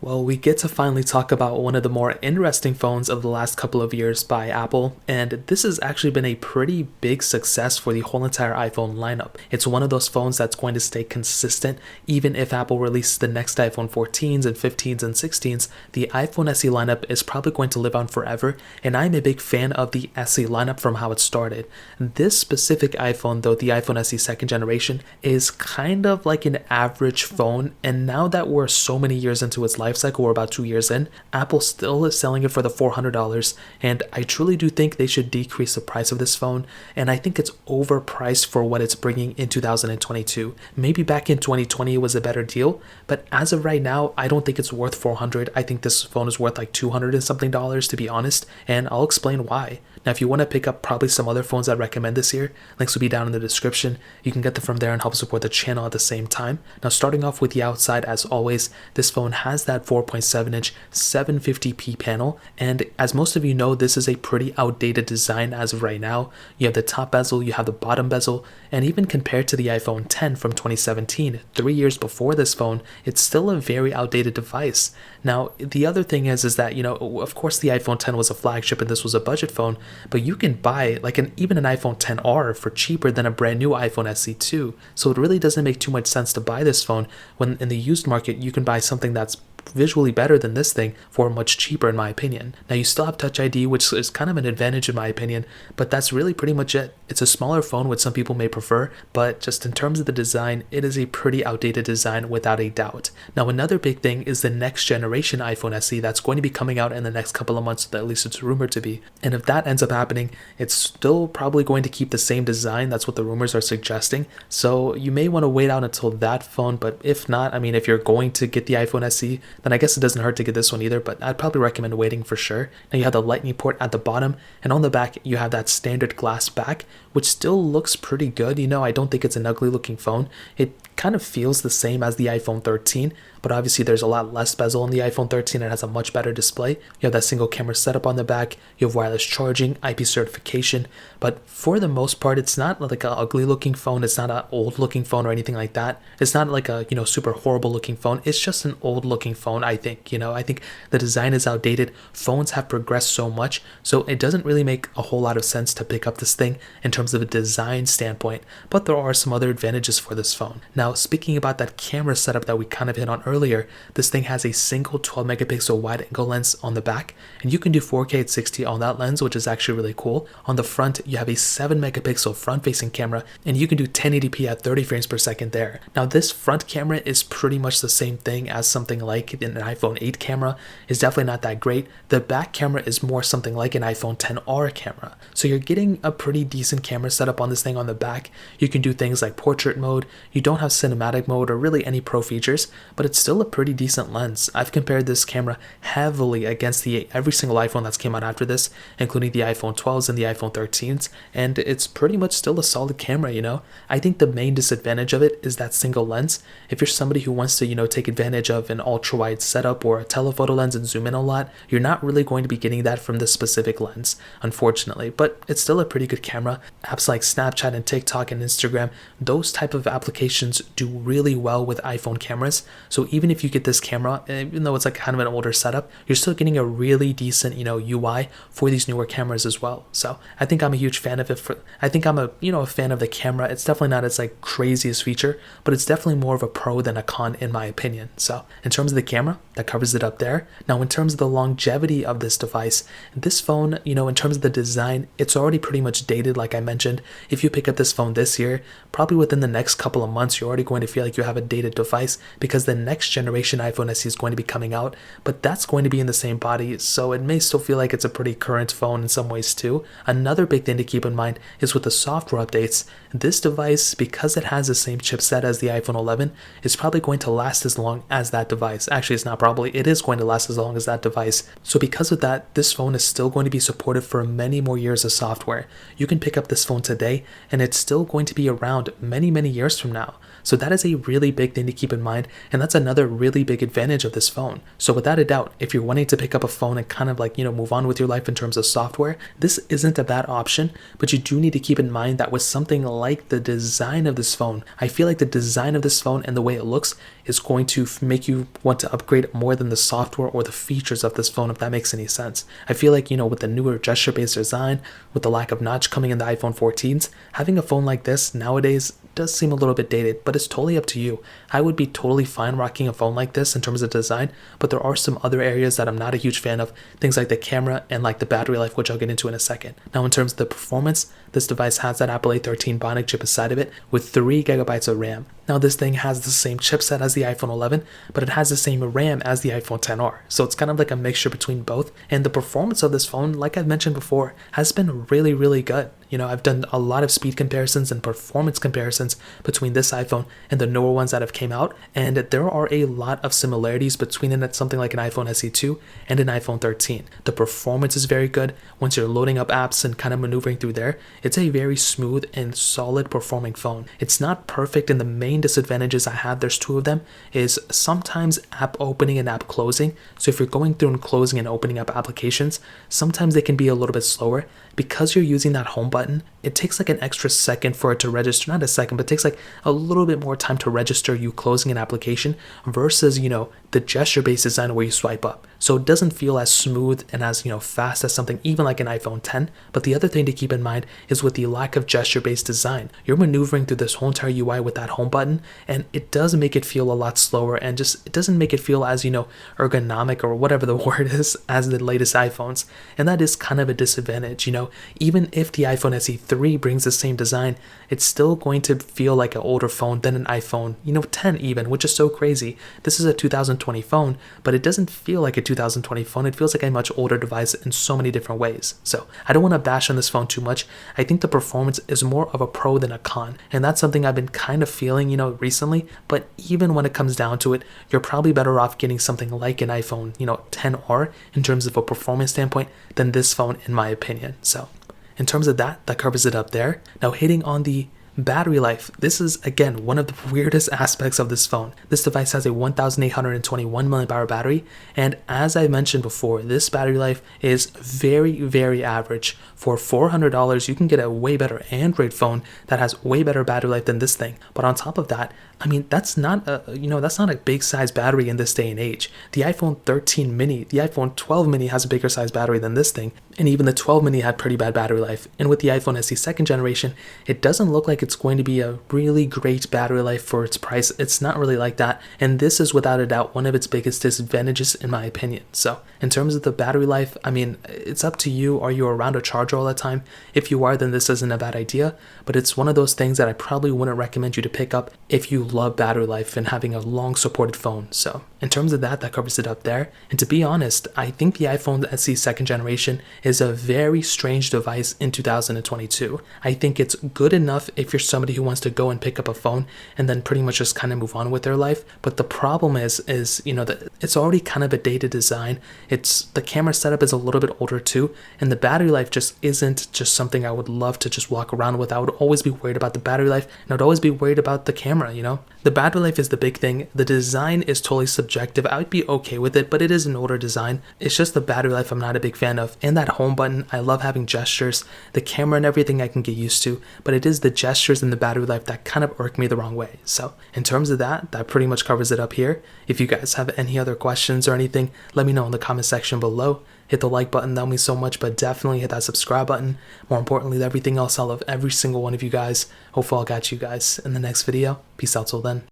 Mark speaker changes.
Speaker 1: Well, we get to finally talk about one of the more interesting phones of the last couple of years by Apple, and this has actually been a pretty big success for the whole entire iPhone lineup. It's one of those phones that's going to stay consistent even if Apple releases the next iPhone 14s and 15s and 16s. The iPhone SE lineup is probably going to live on forever, and I'm a big fan of the SE lineup from how it started. This specific iPhone, though, the iPhone SE second generation, is kind of like an average phone, and now that we're so many years into its life cycle, we're about 2 years in, Apple still is selling it for the $400, and I truly do think they should decrease the price of this phone, and I think it's overpriced for what it's bringing in 2022. Maybe back in 2020 it was a better deal, but as of right now, I don't think it's worth $400. I think this phone is worth like $200 and something dollars, to be honest, and I'll explain why. Now, if you want to pick up probably some other phones I'd recommend this year, links will be down in the description. You can get them from there and help support the channel at the same time. Now, starting off with the outside, as always, this phone has that 4.7-inch 750p panel, and as most of you know, this is a pretty outdated design as of right now. You have the top bezel, you have the bottom bezel, and even compared to the iPhone 10 from 2017, 3 years before this phone, it's still a very outdated device. Now, the other thing is that, of course the iPhone 10 was a flagship and this was a budget phone, but you can buy even an iPhone 10R for cheaper than a brand new iPhone SE2. So it really doesn't make too much sense to buy this phone when in the used market you can buy something that's visually better than this thing for much cheaper, in my opinion. Now, you still have Touch ID, which is kind of an advantage in my opinion, but that's really pretty much it. It's a smaller phone, which some people may prefer, but just in terms of the design, it is a pretty outdated design without a doubt. Now, another big thing is the next generation iPhone SE that's going to be coming out in the next couple of months, at least it's rumored to be. And if that ends up happening, it's still probably going to keep the same design. That's what the rumors are suggesting. So you may want to wait out until that phone, but if not, if you're going to get the iPhone SE, then I guess it doesn't hurt to get this one either, but I'd probably recommend waiting for sure. Now, you have the lightning port at the bottom, and on the back you have that standard glass back, which still looks pretty good. I don't think it's an ugly looking phone. It kind of feels the same as the iPhone 13, but obviously there's a lot less bezel in the iPhone 13. It has a much better display. You have that single camera setup on the back, you have wireless charging, IP certification, but for the most part, it's not like an ugly looking phone. It's not an old looking phone or anything like that. It's not like a, super horrible looking phone. It's just an old looking phone, I think. I think the design is outdated. Phones have progressed so much, so it doesn't really make a whole lot of sense to pick up this thing in terms of a design standpoint, but there are some other advantages for this phone. Now, speaking about that camera setup that we kind of hit on earlier, this thing has a single 12 megapixel wide angle lens on the back, and you can do 4K at 60 on that lens, which is actually really cool. On the front, you have a 7 megapixel front facing camera, and you can do 1080p at 30 frames per second there. Now, this front camera is pretty much the same thing as something like an iPhone 8 camera. It's definitely not that great. The back camera is more something like an iPhone 10R camera. So you're getting a pretty decent camera setup on this thing on the back. You can do things like portrait mode. You don't have cinematic mode or really any pro features, but it's still a pretty decent lens. I've compared this camera heavily against every single iPhone that's came out after this, including the iPhone 12s and the iPhone 13s, and it's pretty much still a solid camera. I think the main disadvantage of it is that single lens. If you're somebody who wants to, take advantage of an ultra wide setup or a telephoto lens and zoom in a lot, you're not really going to be getting that from this specific lens, unfortunately, but it's still a pretty good camera. Apps like Snapchat and TikTok and Instagram, those type of applications do really well with iPhone cameras. So even if you get this camera, even though it's like kind of an older setup, you're still getting a really decent, UI for these newer cameras as well. So I think I'm a huge fan of it. I think I'm a fan of the camera. It's definitely not its like craziest feature, but it's definitely more of a pro than a con in my opinion. So in terms of the camera, that covers it up there. Now, in terms of the longevity of this device, this phone, in terms of the design, it's already pretty much dated, like I mentioned. If you pick up this phone this year, probably within the next couple of months, you're already going to feel like you have a dated device because the next generation iPhone SE is going to be coming out, but that's going to be in the same body, so it may still feel like it's a pretty current phone in some ways too. Another big thing to keep in mind is with the software updates, this device, because it has the same chipset as the iPhone 11, is probably going to last as long as that device. Actually, it's not probably, it is going to last as long as that device. So because of that, this phone is still going to be supported for many more years of software. You can pick up this phone today and it's still going to be around many years from now. So that is a really big thing to keep in mind, and that's another really big advantage of this phone. So without a doubt, if you're wanting to pick up a phone and kind of like, move on with your life in terms of software, this isn't a bad option, but you do need to keep in mind that with something like the design of this phone, I feel like the design of this phone and the way it looks is going to make you want to upgrade more than the software or the features of this phone, if that makes any sense. I feel like, with the newer gesture-based design, with the lack of notch coming in the iPhone 14s, having a phone like this nowadays does seem a little bit dated, but it's totally up to you. I would be totally fine rocking a phone like this in terms of design, but there are some other areas that I'm not a huge fan of, things like the camera and like the battery life, which I'll get into in a second. Now, in terms of the performance, this device has that Apple A13 Bionic chip inside of it with 3 gigabytes of RAM. Now, this thing has the same chipset as the iPhone 11, but it has the same RAM as the iPhone XR. So it's kind of like a mixture between both. And the performance of this phone, like I've mentioned before, has been really, really good. I've done a lot of speed comparisons and performance comparisons between this iPhone and the newer ones that have came out, and there are a lot of similarities between it, something like an iPhone SE 2 and an iPhone 13. The performance is very good. Once you're loading up apps and kind of maneuvering through there, it's a very smooth and solid performing phone. It's not perfect, and the main disadvantages I have, there's 2 of them, is sometimes app opening and app closing. So if you're going through and closing and opening up applications, sometimes they can be a little bit slower. Because you're using that home button, it takes like an extra second for it to register. Not a second, but it takes like a little bit more time to register you closing an application versus, the gesture-based design where you swipe up. So it doesn't feel as smooth and as, fast as something even like an iPhone 10. But the other thing to keep in mind is with the lack of gesture-based design, you're maneuvering through this whole entire UI with that home button, and it does make it feel a lot slower, and just it doesn't make it feel as, ergonomic or whatever the word is as the latest iPhones. And that is kind of a disadvantage, Even if the iPhone SE 3 brings the same design, it's still going to feel like an older phone than an iPhone, 10 even, which is so crazy. This is a 2020 phone, but it doesn't feel like a 2020 phone. It feels like a much older device in so many different ways. So I don't want to bash on this phone too much. I think the performance is more of a pro than a con, and that's something I've been kind of feeling, recently. But even when it comes down to it, you're probably better off getting something like an iPhone, 10R in terms of a performance standpoint than this phone, in my opinion. So in terms of that covers it up there. Now, hitting on the battery life. This is, again, one of the weirdest aspects of this phone. This device has a 1821 mAh battery, and as I mentioned before, this battery life is very, very average. For $400, you can get a way better Android phone that has way better battery life than this thing. But on top of that, that's not a big size battery in this day and age. The iPhone 13 mini, the iPhone 12 mini has a bigger size battery than this thing, and even the 12 mini had pretty bad battery life. And with the iPhone SE second generation, it doesn't look like it's going to be a really great battery life for its price. It's not really like that, and this is without a doubt one of its biggest disadvantages in my opinion. So in terms of the battery life, it's up to you. Are you around a charger all the time? If you are, then this isn't a bad idea, but it's one of those things that I probably wouldn't recommend you to pick up if you love battery life and having a long supported phone. So in terms of that covers it up there. And to be honest, I think the iPhone SE second generation is a very strange device in 2022. I think it's good enough if you're somebody who wants to go and pick up a phone and then pretty much just kind of move on with their life. But the problem is that it's already kind of a dated design. The camera setup is a little bit older too, and the battery life just isn't just something I would love to just walk around with. I would always be worried about the battery life, and I'd always be worried about the camera. The battery life is the big thing. The design is totally subjective. I would be okay with it, but it is an older design. It's just the battery life I'm not a big fan of. And that home button, I love having gestures. The camera and everything I can get used to, but it is the gestures and the battery life that kind of irk me the wrong way. So in terms of that pretty much covers it up here. If you guys have any other questions or anything, let me know in the comment section below. Hit the like button, that would mean so much, but definitely hit that subscribe button. More importantly, everything else, I love every single one of you guys. Hopefully I'll catch you guys in the next video. Peace out till then.